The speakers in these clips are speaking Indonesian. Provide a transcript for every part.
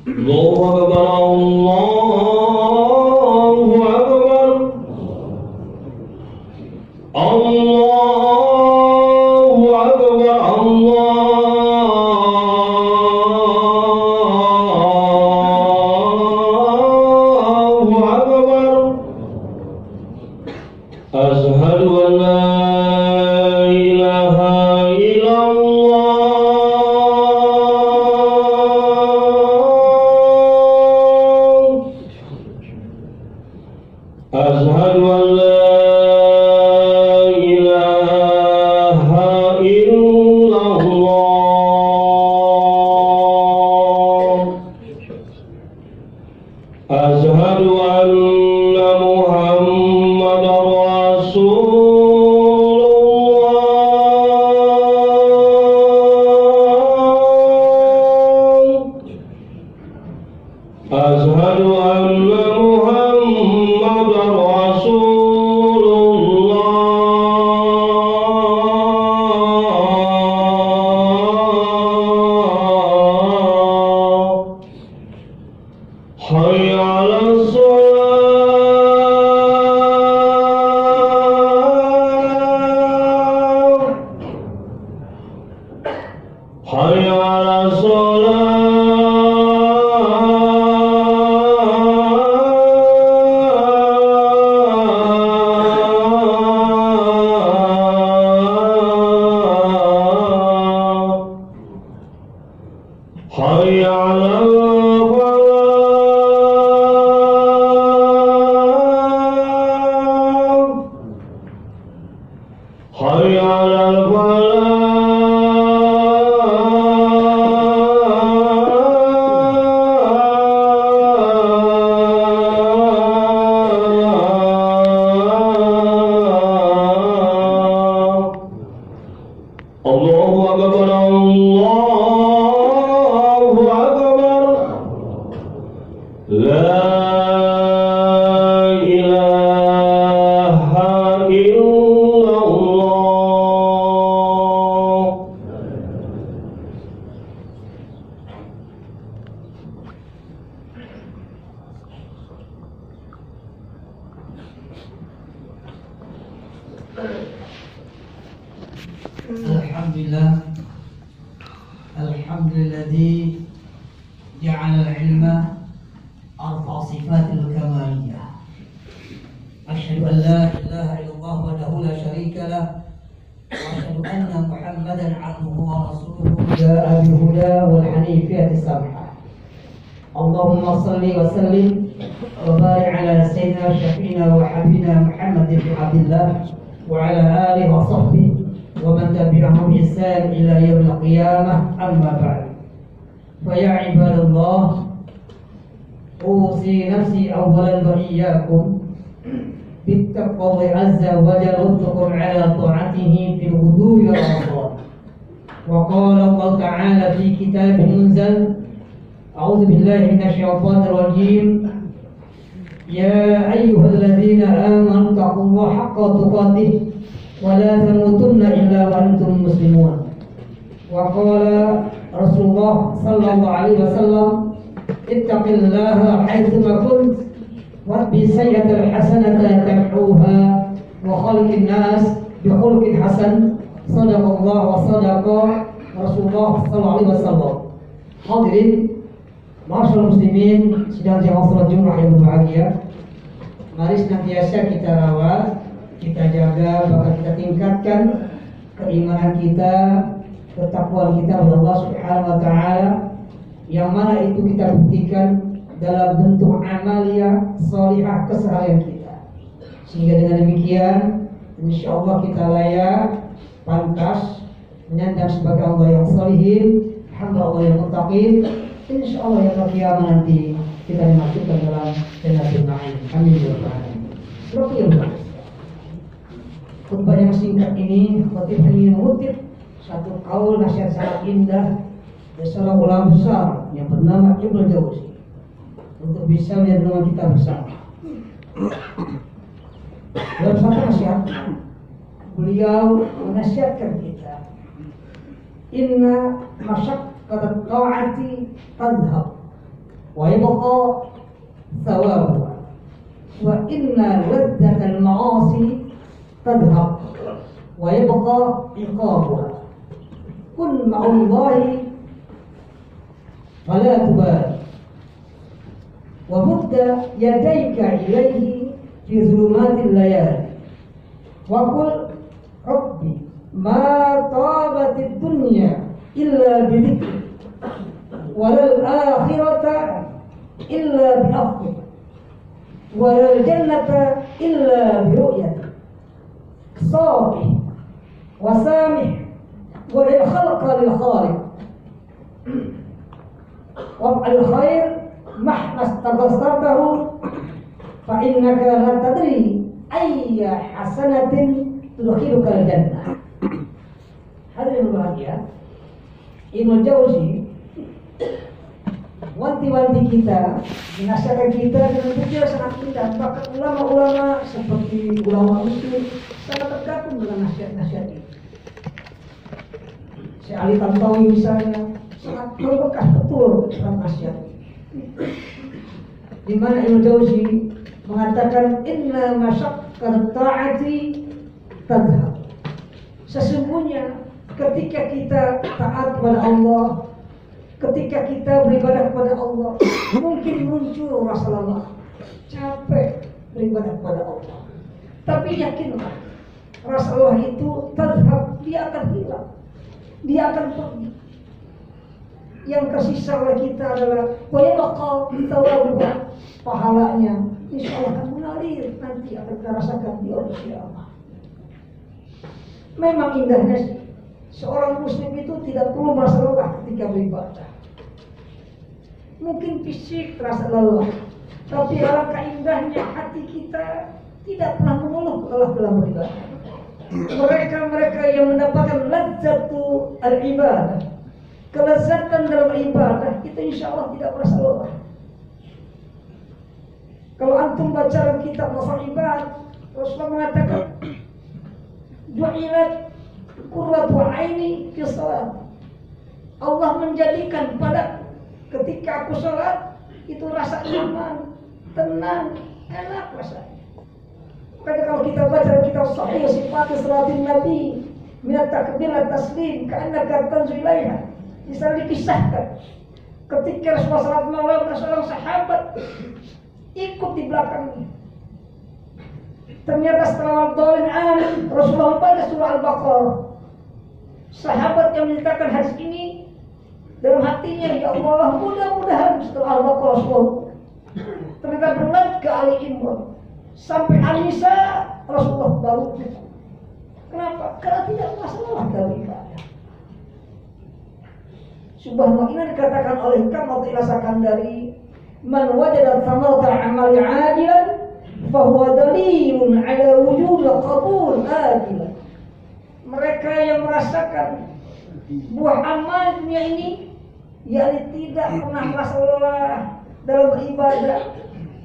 Allahu Akbar, Allahu Akbar, Allahu Akbar, Allahu Akbar. Asyhadu an la ilaha illallah. Asyhadu an la ilaha illallah. Asyhadu anna Muhammadar Rasulullah. Asyhadu anna Muhammadar Rasulullah. Hayya 'alas shalah. Hayya 'alas shalah. Hayya 'alal falah. Hayya 'alal falah. Allahu Akbar, Allahu Akbar. La ilaha illallah. Alhamdulillah, alhamdulilladzi ja'ala al-ilma arfa sifatil kamaliyah. Asyhadu an la ilaha illallah wahdahu la syarika lah wa asyhadu anna Muhammadan 'abduhu wa rasuluhu jaa'a bil huda wal hanifiyyati samha. Allahumma shalli wa sallim wa barik ala sayyidina syafi'ina wa habibina Muhammad bin Abdullah wa ala alihi wa sahbihi ومن تبعهم بإحسان إلى يوم القيامة. أما بعد، فيا عباد الله، أوصي نفسي أولا وإياكم بالتقوى الله عز وجل والتقوى على طاعته في الغدو والآصال. وقال الله تعالى في كتاب منزل: أعوذ بالله من الشيطان الرجيم، يا أيها الذين آمنوا اتقوا الله حق تقاته ولا تموتن إلا وأنتم مسلمون. وقال رسول الله صلى الله عليه وسلم: اتق الله حيثما كنت واتبع السيئة الحسنة تمحوها وخلق الناس بخلق حسن. صدق الله وصدق رسول الله صلى الله عليه وسلم. Hadirin masyaallah muslimin sidang jamaah salat Jumat yang berbahagia, mari senantiasa kita rawat, kita jaga, bahkan kita tingkatkan keimanan kita, ketakwaan kita kepada Allah Subhanahu wa taala, yang mana itu kita buktikan dalam bentuk amalia shalihah keseharian kita. Sehingga dengan demikian insyaallah kita layak, pantas menyandang sebagai Allah yang sholihin, hamba Allah yang muttaqin. Insyaallah yang kiamat nanti kita dimasukkan dalam jannatul na'im. Amin ya rabbal alamin. Seperti yang khutbah yang singkat ini, khatib ingin mengutip satu kaul nasihat sangat indah dari seorang ulama besar yang bernama Ibnu Jauzi untuk bisa menjadi rumah kita bersama. Dalam satu nasihat, beliau menasihatkan kita, inna الطاعة تذهب ويبقى ثوابها وإن لذة المعاصي تذهب ويبقى عقابها كن مع الله فلا تبالي ومد يديك إليه في ظلمات الليالي وقل ربي ما طابت الدنيا إلا بذكرك ولا الآخرة إلا بأفضل ولا الجنة إلا برؤيتك صافح وسامح وللخلق للخالق وافعل الخير مهما استبصرته فإنك لا تدري أي حسنة تدخلك الجنة. Hadirin berbahagia, Ibnu Jauzi wanti-wanti kita, menasihatkan kita dengan pikiran sangat indah. Bahkan ulama-ulama seperti ulama muslim sangat tergabung dengan nasihat-nasihat ini. Syekh Ali Tantawi misalnya sangat berbekas betul dalam nasihat ini. Di mana Ibnu Jauzi mengatakan inna masyaqqat ta'ati tadhhab. Sesungguhnya ketika kita taat kepada Allah, ketika kita beribadah kepada Allah, mungkin muncul rasa lelah, capek beribadah kepada Allah. Tapi yakinlah, rasa lelah itu tadhhab, dia akan hilang, dia akan pergi. Yang tersisa oleh kita adalah wayabqa thawabuha, pahalanya insya Allah akan mengalir, nanti akan kita rasakan di yaumul qiyamah. Memang indahnya sih, seorang muslim itu tidak perlu merasa lelah ketika beribadah. Mungkin fisik terasa lelah, tapi alangkah indahnya hati kita tidak pernah mengeluh lelah dalam beribadah. Mereka yang mendapatkan ladzatu al-ibadah, kelezatan dalam ibadah, itu insya Allah tidak merasa lelah. Kalau antum baca dalam kitab Nafal Ibad, Rasulullah mengatakan ju'ilat qurratu aini fi shalat. Allah menjadikan pada ketika aku salat itu rasa nyaman, tenang, enak rasanya. Makanya kalau kita baca kitab Sahih Sifat Salatin Nabi min at-takbir at-taslim ka'annaka tanzu ilaiha, bisa dikisahkan ketika Rasulullah salat malam seorang sahabat ikut di belakangnya. Ternyata setelah Al-Dhalin Amin Rasulullah membaca surah Al-Baqarah. Sahabat yang menceritakan hadis ini dalam hatinya, ya Allah, mudah-mudahan setelah Al-Baqarah ternyata berlanjut ke Ali Imran sampai An-Nisa, Rasulullah baru itu. Kenapa? Karena tidak masalah dalam ibadah. Subhanallah, ini dikatakan oleh Hikam atau Ilasakan dari man wajada thamarata amali ajilan fahuwa dalilun ala wujud qabul ajilan. Mereka yang merasakan buah amal dunia ini, yakni tidak pernah merasa lelah dalam beribadah,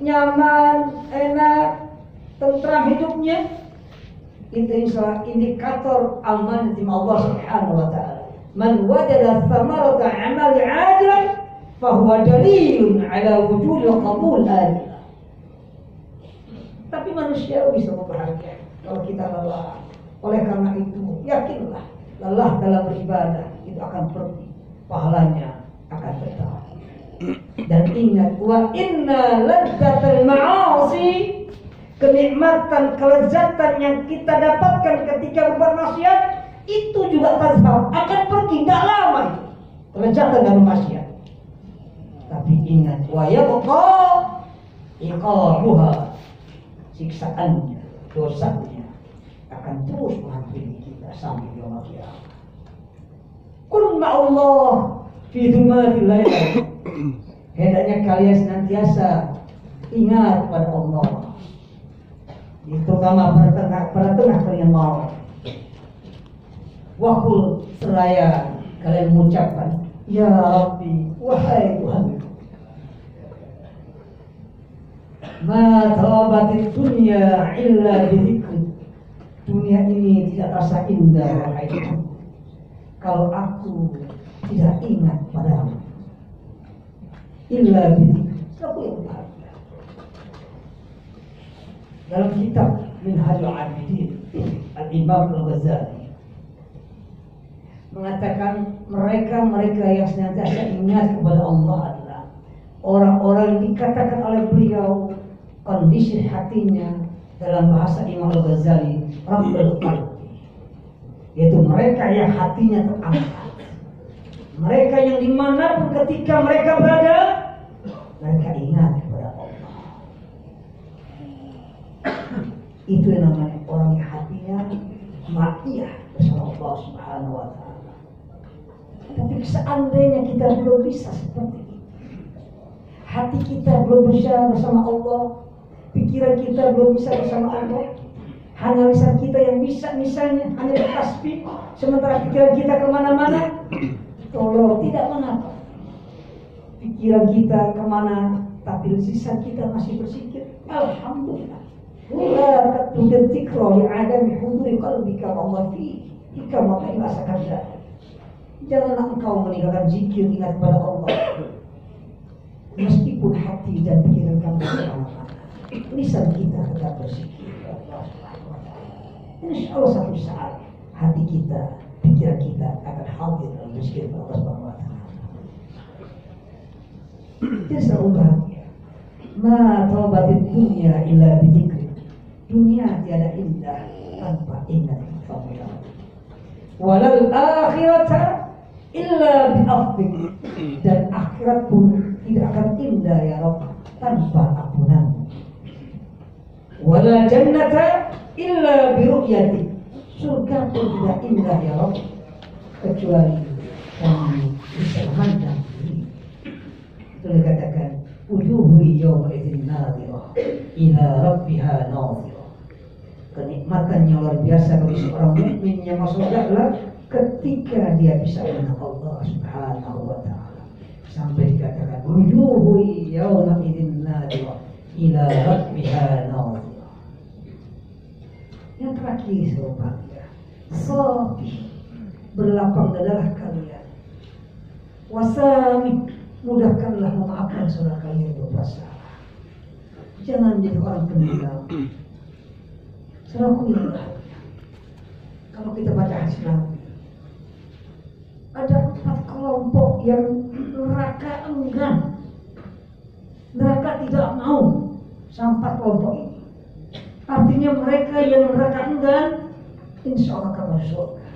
nyaman, enak, tentram hidupnya, itu insya indikator aman di Allah Subhanahu wa Ta'ala. Man wajada thamarata amali ajilan fahuwa dalilun ala wujud qabul ajilan. Tapi manusia bisa membahagiakan kalau kita lelah. Oleh karena itu, yakinlah lelah dalam beribadah itu akan pergi, pahalanya akan tetap. Dan ingat, wa inna ladzatal ma'asi, kenikmatan, kelezatan yang kita dapatkan ketika berbuat maksiat itu juga tazhab, akan pergi, tidak lama itu kelezatan dalam maksiat. Tapi ingat, wa yabqa iqabuha, siksaannya, dosanya akan terus menghampiri kita sampai yaumul qiyamah. Kun ma'allah fi dhumatil lail. Hendaknya kalian senantiasa ingat pada Allah, terutama pada tengah kalian malam. Wakul seraya kalian mengucapkan, ya Rabbi, wahai Tuhan, ma tawabatid dunya illa bidzikri. Dunia ini tidak terasa indah, wahai Tuhan, kalau aku tidak ingat padamu illa bidzikr. Siapa yang bahagia? Dalam kitab Minhajul Abidin, Al-Imam Al-Ghazali mengatakan mereka yang senantiasa ingat kepada Allah adalah orang-orang yang dikatakan oleh beliau kondisi hatinya dalam bahasa Imam Al-Ghazali Rabbul Qalbi, yaitu mereka yang hatinya terangkat, mereka yang dimanapun ketika mereka berada, mereka ingat kepada Allah. Itu yang namanya orang yang hatinya ma'iyah bersama Allah Subhanahu wa Ta'ala. Tapi seandainya kita belum bisa seperti itu, hati kita belum bisa bersama Allah, pikiran kita belum bisa bersama Allah, hanya lisan kita yang bisa, misalnya hanya bertasbih, sementara pikiran kita kemana-mana, tolong tidak mengapa. Pikiran kita kemana, tapi lisan kita masih berzikir. Alhamdulillah. La taqtul dzikra li adami huduri qalbika wa ma fi kama rasakan. Janganlah engkau meninggalkan zikir, ingat kepada Allah meskipun hati dan pikiran kamu kemana-mana, lisan kita tetap berzikir. Insya Allah satu saat hati kita, pikiran kita akan hadir dalam berzikir kepada Allah Subhanahu wa Ta'ala. Dia selalu bahagia. Ma taubatin dunia illa bidzikr. Dunia tiada indah tanpa ingat kepada Allah. Walal akhirata illa bi'afwik. Dan akhirat pun tidak akan indah ya Rabb tanpa ampunanmu. Wala jannata illa biru'yatik. Surga pun tidak indah ya Rabb kecuali kami bisa memandang diri. Itu dikatakan wujuhu yawma idzin nadhirah ila rabbiha nadhirah. Kenikmatan yang luar biasa bagi seorang mukmin yang masuk surga ketika dia bisa mengenal Allah Subhanahu wa Ta'ala. Sampai dikatakan wujuhu yawma idzin nadhirah ila rabbiha nadhirah. Yang terakhir serupa safi, berlapang dadalah kalian. Wasami, mudahkanlah memaafkan saudara kalian yang berbuat salah. Jangan menjadi orang pendiam. Saudaraku yang bahagia, kalau kita baca hadis Nabi, ada 4 kelompok yang neraka enggan, neraka tidak mau sampai kelompok ini. Artinya mereka yang neraka enggan, insya Allah akan masuk surga.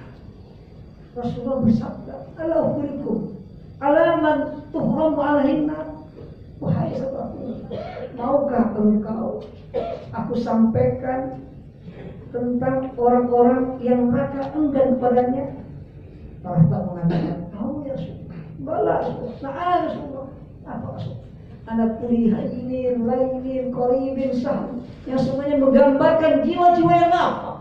Rasulullah bersabda, ala ukhbirikum ala man tuhramu alaihin nar. Wahai sahabatku, maukah engkau aku sampaikan tentang orang-orang yang neraka enggan kepadanya? Para sahabat mengatakan, mau ya Rasulullah? Bala Rasulullah. Nah Rasulullah. Apa Rasulullah? Anak pulih ini, lainin, koribin, sah, yang semuanya menggambarkan jiwa-jiwa yang apa?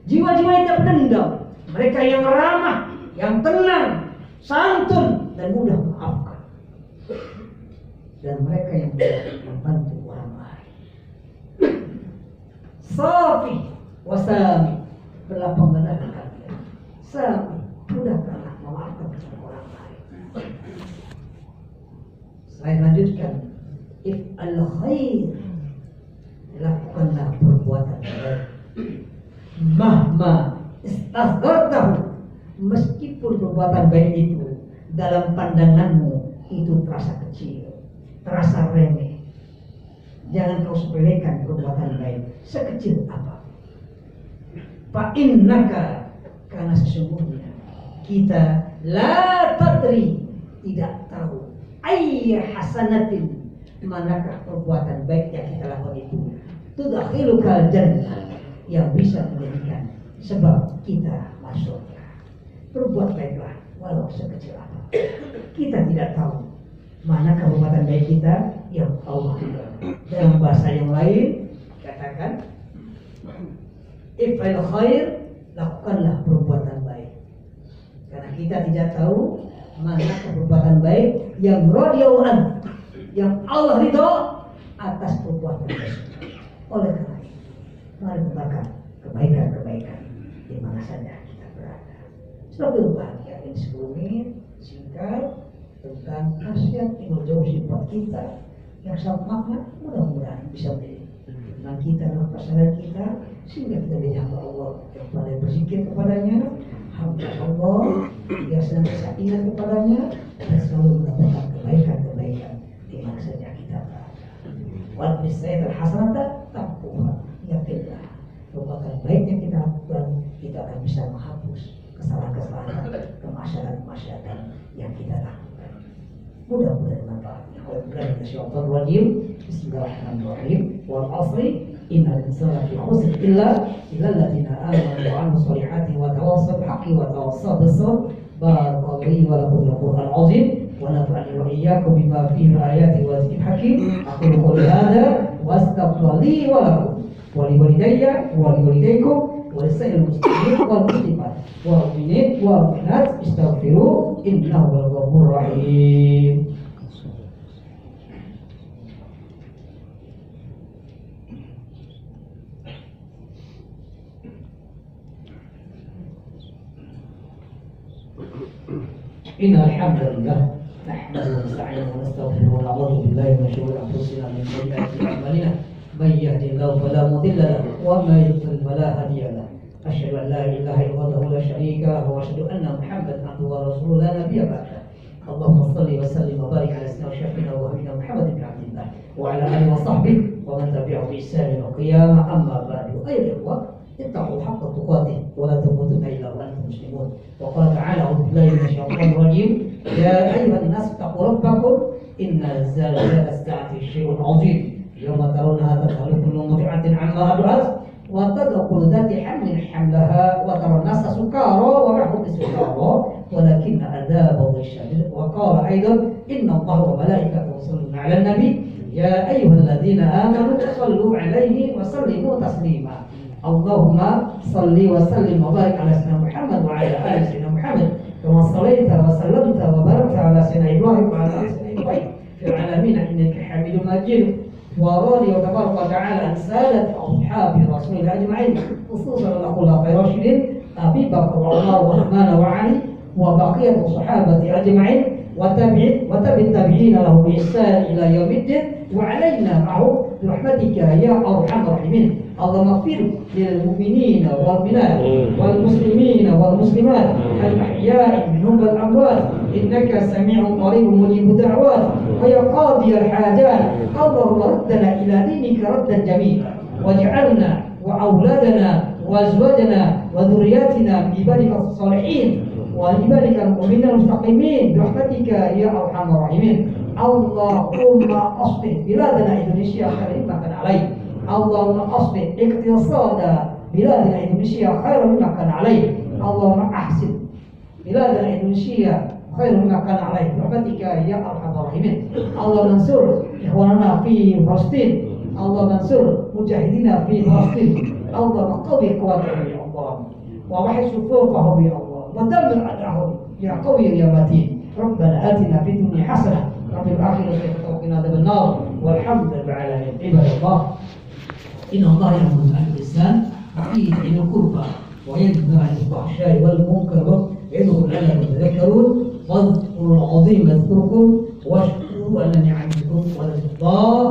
Jiwa-jiwa yang tidak berdendam, mereka yang ramah, yang tenang, santun, dan mudah memaafkan, dan mereka yang mudah membantu orang lain. Safi wasami, berlapang dada kalian. Sami, mudahkanlah memaafkan orang lain. Saya lanjutkan, if al-khair, lakukanlah perbuatan baik. Mahma istazhartahu, meskipun perbuatan baik itu dalam pandanganmu itu terasa kecil, terasa remeh. Jangan kau sepelekan perbuatan baik sekecil apa. Fa innaka, karena sesungguhnya kita la tadri, tidak tahu, ayya hasanatin, manakah perbuatan baik yang kita lakukan itu tudkhilukal jannah, yang bisa menjadikan sebab kita masuk. Berbuat baiklah walau sekecil apa. Kita tidak tahu mana perbuatan baik kita yang Allah ridha. Dalam bahasa yang lain katakan, if'al khair, lakukanlah perbuatan baik. Karena kita tidak tahu mana perbuatan baik yang radhiyallahu anhu, yang Allah ridha atas perbuatan tersebut. Oleh karena itu, mari tebarkan kebaikan-kebaikan di mana saja kita berada. Semoga bahagia ini sebelumnya khasiat, ilmu jauh sifat kita yang sangat makna, mudah-mudahan bisa menjadi tentang kita dan pasangan kita, sehingga kita menjadi hamba Allah yang paling berzikir kepadanya, hamba Allah yang senantiasa ingat kepadanya dan selalu mendapatkan kebaikan-kebaikan di mana saja kita berada. Wa bisayyi'atil hasanata tamhuha, yakinlah perbuatan baik yang kita lakukan, kita akan bisa menghapus kesalahan-kesalahan, kemaksiatan-kemaksiatan yang kita lakukan. Mudah-mudahan manfaatnya. Bismillahirrahmanirrahim. Wal 'ashri innal insana lafi khusr illa alladziina aamanu wa 'amilus shalihati wa tawassaw bil haqqi wa tawassaw bis sabr. Barakallahu li wa lakum bil Qur'anil 'azim wa nafa'ani wa iyyakum bima fihi ayati wa dzikril hakim. Aqulu qouli hadza wa astaghfiru li wa lakum wa li walidayya wa li walidaykum wa lisa'il muslimin wal muslimat wal mu'minin wal mu'minat istaghfiru innahu huwal ghafurur rahim. Innal hamdalillah nahmaduhu wa nasta'inuhu wa nastaghfiruhu wa na'udzu billahi min shururi anfusina wa min sayyi'ati a'malina. May yahdihillahu fala mudilla lahu wa may yudlil fala hadiya lahu. Asyhadu an la ilaha illallah wa la syarika lahu wa asyhadu anna Muhammadan abduhu wa rasuluhu la nabiyya ba'dahu. Allahumma shalli wa sallim wa barik ala sayyidina wa syafi'ina wa habibina Muhammad bin Abdillah wa ala alihi wa sahbihi wa man tabi'ahu bi ihsan ila qiyamah, amma ba'du. Ayyuhal ikhwah, اتقوا حق تقاته ولا تموتن الا وانتم مسلمون. وقال تعالى اعوذ بالله من الشيطان الرجيم يا ايها الناس اتقوا ربكم ان زلزله الساعه شيء عظيم يوم ترونها تذهل كل مرضعه عما ارضعت وتضع كل ذات حمل حملها وترى الناس سكارى وما هم بسكارى ولكن عذاب الله شديد. وقال ايضا ان الله وملائكته يصلون على النبي يا ايها الذين امنوا صلوا عليه وسلموا تسليما. Allahumma salli wa sallim wa barik ala sayyidina Muhammad wa ala ali sayyidina Muhammad kama sallaita wa sallamta wa barakta ala sayyidina Ibrahim wa ala ali sayyidina Ibrahim fil alamin innaka Hamidum Majid. Wa radi wa tabaraka wa ta'ala an sadat ashabi Rasulillah ajma'in khususan al-khulafa'i rasyidin Abi Bakar wa Umar wa Uthman wa Ali wa baqiyatu sahabati ajma'in wa tabi'in tabi'ina lahu bi ihsan ila yaumiddin wa alaina ma'hu bi rahmatika ya arhamar rahimin. اللهم اغفر للمؤمنين والمؤمنات والمسلمين والمسلمات الأحياء منهم والأموات إنك سميع قريب مجيب الدعوات ويا قاضي الحاجات. اللهم ردنا إلى دينك ردا جميلا واجعلنا وأولادنا وأزواجنا وذرياتنا بعبادك الصالحين وعبادك المؤمنين المستقيمين برحمتك يا أرحم الراحمين. اللهم أصلح بلادنا إندونيسيا خير ما كان عليه. Allahumma aslih iqtisada biladina Indonesia khairan mimma kana alaih. Allahumma ahsin biladina Indonesia khairan mimma kana alaih rahmatika ya arhamar rahimin. Allah mansur ikhwanana fi Palestin. Allah mansur mujahidina fi Palestin. Allah qawi quwwatahum ya Allah wa wahid sufufahum ya Allah wa dammir a'dahum ya qawi ya matin. Rabbana atina fid dunya hasanah wa fil akhirati hasanah wa qina adzabannar. Walhamdulillahi rabbil alamin. Ibadallah, إن الله يأمر بالإحسان وإيتاء ذي القربى وينهى عن الفحشاء والمنكر يعظكم لعلكم تذكرون. واذكروا العظيم يذكركم واشكروا على نعمكم ولذكر الله